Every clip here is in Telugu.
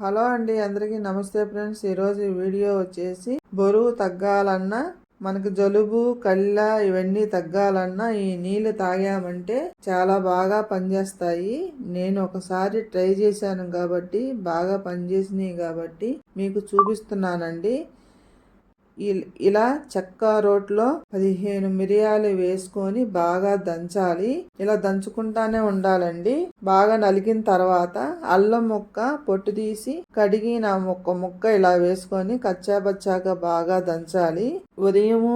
హలో అండి, అందరికీ నమస్తే ఫ్రెండ్స్. ఈరోజు వీడియో వచ్చేసి బరువు తగ్గాలన్నా మనకు జలుబు కళ్ళ ఇవన్నీ తగ్గాలన్నా ఈ నీళ్లు తాగామంటే చాలా బాగా పనిచేస్తాయి. నేను ఒకసారి ట్రై చేశాను కాబట్టి బాగా పనిచేసినాయి కాబట్టి మీకు చూపిస్తున్నానండి. ఇలా చెక్క రోట్లో 15 మిరియాలు వేసుకొని బాగా దంచాలి. ఇలా దంచుకుంటానే ఉండాలండి. బాగా నలిగిన తర్వాత అల్లం ముక్క పొట్టు తీసి కడిగిన ముక్క ఇలా వేసుకొని కచ్చాబచ్చాగా బాగా దంచాలి. ఉదయము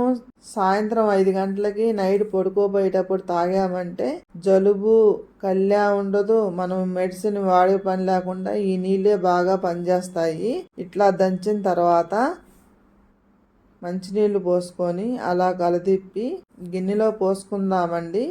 సాయంత్రం 5 గంటలకి నైట్ పడుకోబోయేటప్పుడు తాగామంటే జలుబు కళ్ళ ఉండదు. మనం మెడిసిన్ వాడే పని లేకుండా ఈ నీళ్ళే బాగా పనిచేస్తాయి. ఇట్లా దంచిన తర్వాత మంచినీళ్ళు పోసుకొని అలా కలదిప్పి గిన్నెలో పోసుకుందామండి.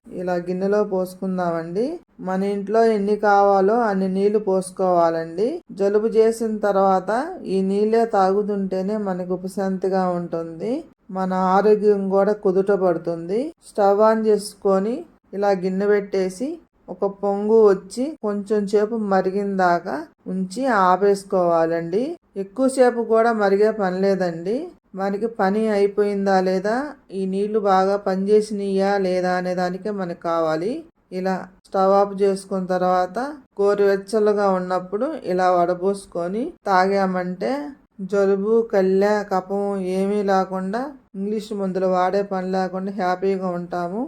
ఇలా గిన్నెలో పోసుకుందామండి. మన ఇంట్లో ఎన్ని కావాలో అన్ని నీళ్లు పోసుకోవాలండి. జలుబు చేసిన తర్వాత ఈ నీళ్ళే తాగుతుంటేనే మనకు ఉపశాంతిగా ఉంటుంది. మన ఆరోగ్యం కూడా కుదుట పడుతుంది. స్టవ్ ఆన్ చేసుకొని ఇలా గిన్నె పెట్టేసి ఒక పొంగు వచ్చి కొంచెం సేపు మరిగిన దాకా ఉంచి ఆపేసుకోవాలండి. ఎక్కువసేపు కూడా మరిగే పని లేదండి. మనకి పని అయిపోయిందా లేదా, ఈ నీళ్లు బాగా పనిచేసినాయా లేదా అనే దానికే మనకు కావాలి. ఇలా స్టవ్ ఆఫ్ చేసుకున్న తర్వాత గోరువెచ్చలుగా ఉన్నప్పుడు ఇలా వడబోసుకొని తాగామంటే జలుబు కళ్ళ కఫం ఏమీ లేకుండా ఇంగ్లీష్ మందులు వాడే పని లేకుండా హ్యాపీగా ఉంటాము.